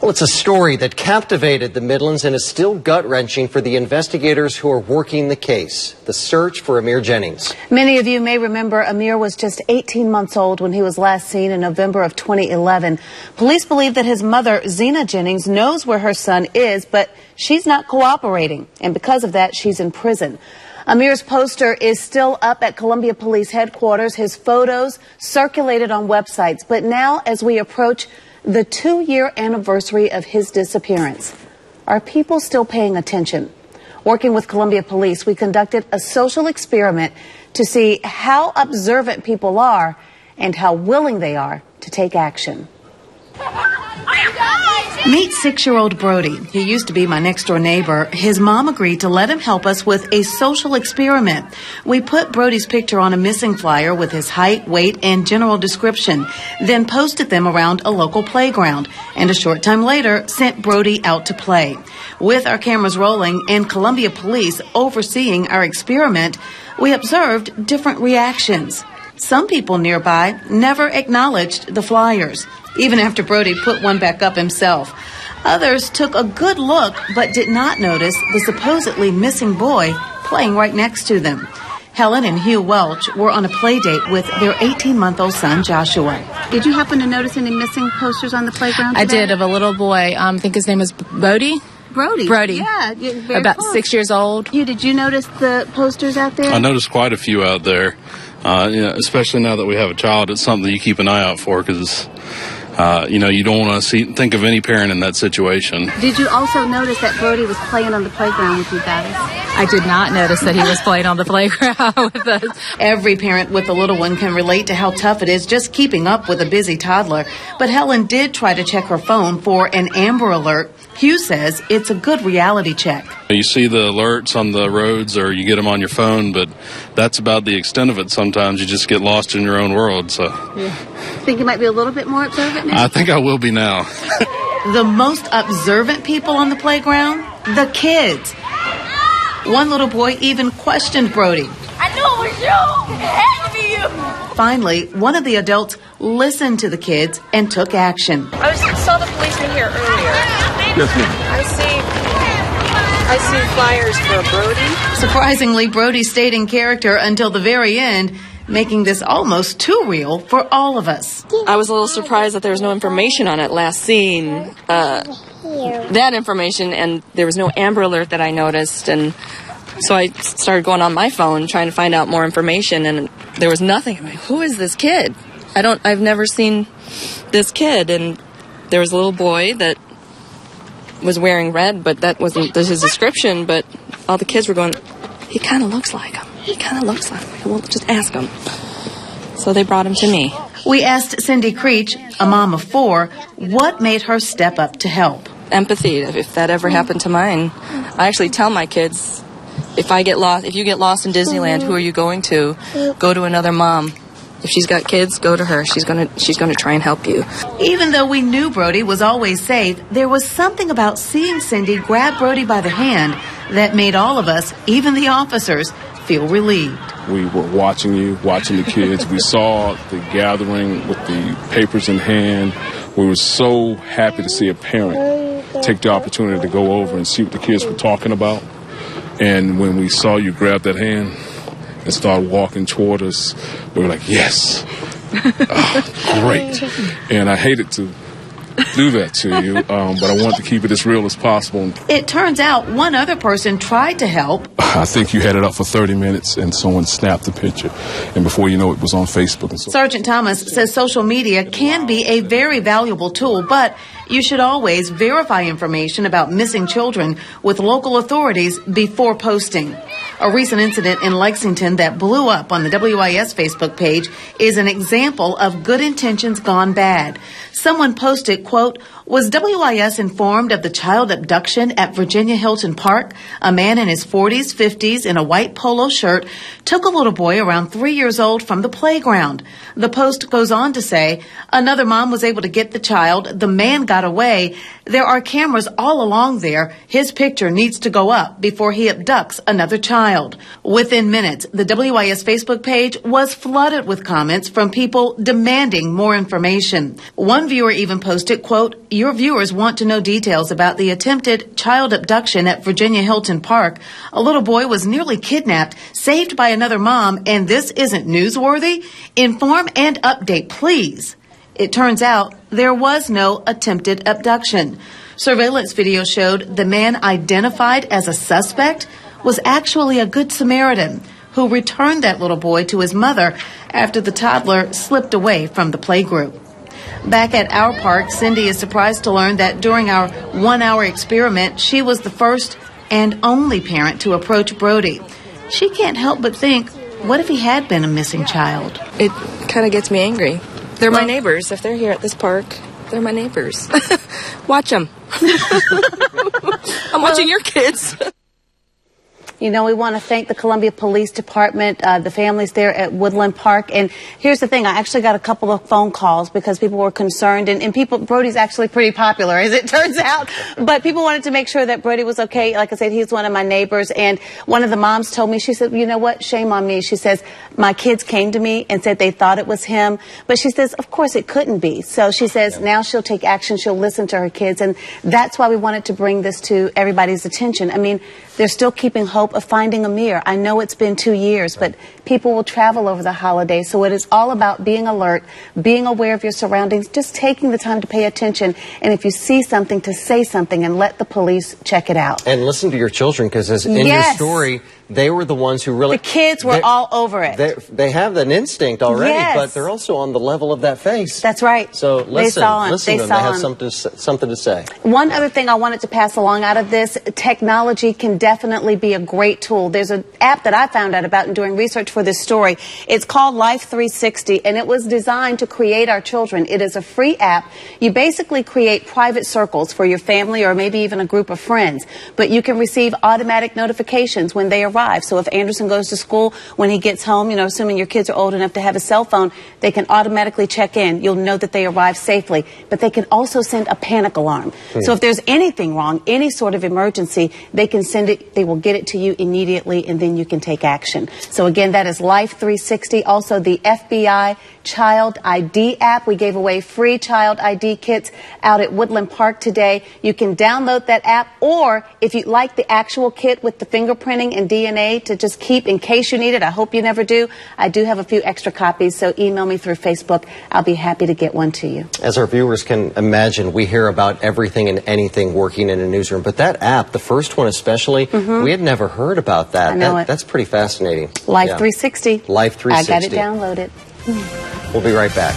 Well, it's a story that captivated the Midlands and is still gut-wrenching for the investigators who are working the case. The search for Amir Jennings. Many of you may remember Amir was just 18 months old when he was last seen in November of 2011. Police believe that his mother, Zena Jennings, knows where her son is, but she's not cooperating. And because of that, she's in prison. Amir's poster is still up at Columbia Police Headquarters. His photos circulated on websites. But now, as we approach the 2-year anniversary of his disappearance, are people still paying attention? Working with Columbia Police, we conducted a social experiment to see how observant people are and how willing they are to take action. Meet 6-year-old Brody. He used to be my next-door neighbor. His mom agreed to let him help us with a social experiment. We put Brody's picture on a missing flyer with his height, weight, and general description, then posted them around a local playground, and a short time later sent Brody out to play. With our cameras rolling and Columbia Police overseeing our experiment, we observed different reactions. Some people nearby never acknowledged the flyers, even after Brody put one back up himself. Others took a good look but did not notice the supposedly missing boy playing right next to them. Helen and Hugh Welch were on a play date with their 18-month-old son, Joshua. Did you happen to notice any missing posters on the playground today? I did, of a little boy. I think his name is Brody. Brody. Yeah. About close. 6 years old. Did you notice the posters out there? I noticed quite a few out there. Especially now that we have a child, it's something that you keep an eye out for because, you don't want to think of any parent in that situation. Did you also notice that Brody was playing on the playground with you guys? I did not notice that he was playing on the playground with us. Every parent with a little one can relate to how tough it is just keeping up with a busy toddler. But Helen did try to check her phone for an Amber Alert. Hugh says it's a good reality check. You see the alerts on the roads or you get them on your phone, but that's about the extent of it. Sometimes you just get lost in your own world. So, Think you might be a little bit more observant now? I think I will be now. The most observant people on the playground? The kids. One little boy even questioned Brody. I knew it was you. It had to be you. Finally, one of the adults listened to the kids and took action. I saw the policeman here earlier. Yes, ma'am. I see flyers for Brody. Surprisingly, Brody stayed in character until the very end, making this almost too real for all of us. I was a little surprised that there was no information on it last seen. That information, and there was no Amber Alert that I noticed, and so I started going on my phone trying to find out more information, and there was nothing. I'm like, who is this kid? I've never seen this kid, and there was a little boy that was wearing red, but that wasn't his description, but all the kids were going, he kind of looks like him. He kind of looks like him. Well, just ask him. So they brought him to me. We asked Cindy Creech, a mom of 4, what made her step up to help. Empathy, if that ever happened to mine. I actually tell my kids, if you get lost in Disneyland, who are you going to? Go to another mom. If she's got kids, go to her. She's gonna try and help you. Even though we knew Brody was always safe, there was something about seeing Cindy grab Brody by the hand that made all of us, even the officers, feel relieved. We were watching the kids. We saw the gathering with the papers in hand. We were so happy to see a parent take the opportunity to go over and see what the kids were talking about. And when we saw you grab that hand and start walking toward us, we were like, yes, great. And I hated to do that to you, but I wanted to keep it as real as possible. It turns out one other person tried to help. I think you had it up for 30 minutes and someone snapped the picture, and before you know it was on Facebook. And so Sergeant Thomas says social media can be a very valuable tool, but you should always verify information about missing children with local authorities before posting. A recent incident in Lexington that blew up on the WIS Facebook page is an example of good intentions gone bad. Someone posted, quote, was WIS informed of the child abduction at Virginia Hilton Park? A man in his 40s, 50s in a white polo shirt took a little boy around 3 years old from the playground. The post goes on to say, another mom was able to get the child. The man got away. There are cameras all along there. His picture needs to go up before he abducts another child. Within minutes, the WIS Facebook page was flooded with comments from people demanding more information. One viewer even posted, quote, your viewers want to know details about the attempted child abduction at Virginia Hilton Park. A little boy was nearly kidnapped, saved by another mom, and this isn't newsworthy? Inform and update, please. It turns out there was no attempted abduction. Surveillance video showed the man identified as a suspect was actually a Good Samaritan who returned that little boy to his mother after the toddler slipped away from the playgroup. Back at our park, Cindy is surprised to learn that during our 1-hour experiment, she was the first and only parent to approach Brody. She can't help but think, what if he had been a missing child? It kind of gets me angry. They're my neighbors. If they're here at this park, they're my neighbors. Watch them. I'm watching your kids. You know, we want to thank the Columbia Police Department, the families there at Woodland Park. And here's the thing, I actually got a couple of phone calls because people were concerned. And Brody's actually pretty popular, as it turns out. But people wanted to make sure that Brody was okay. Like I said, he's one of my neighbors. And one of the moms told me, she said, you know what, shame on me. She says, my kids came to me and said they thought it was him. But she says, of course it couldn't be. So she says now she'll take action. She'll listen to her kids. And that's why we wanted to bring this to everybody's attention. I mean, they're still keeping hope of finding Amir. I know it's been 2 years, but people will travel over the holidays. So it is all about being alert, being aware of your surroundings, just taking the time to pay attention. And if you see something, to say something and let the police check it out. And listen to your children, because in your story, they were the ones who really... The kids were all over it. They have an instinct already, but they're also on the level of that face. That's right. So listen to them. They have something to say. One other thing I wanted to pass along out of this, technology can definitely be a great tool. There's an app that I found out about in doing research for this story. It's called Life 360, and it was designed to create our children. It is a free app. You basically create private circles for your family or maybe even a group of friends, but you can receive automatic notifications when they arrive. So if Anderson goes to school, when he gets home, you know, assuming your kids are old enough to have a cell phone, they can automatically check in. You'll know that they arrived safely. But they can also send a panic alarm. So if there's anything wrong, any sort of emergency, they can send it, they will get it to you immediately, and then you can take action. So again, that is Life 360. Also, the FBI Child ID app. We gave away free child ID kits out at Woodland Park today. You can download that app, or if you like the actual kit with the fingerprinting and DNA to just keep in case you need it, I hope you never do, I do have a few extra copies, so email me through Facebook. I'll be happy to get one to you. As our viewers can imagine, we hear about everything and anything working in a newsroom, but that app, the first one especially, we had never heard about that. I know it. That's pretty fascinating. Life 360. Life 360. I got it downloaded. We'll be right back.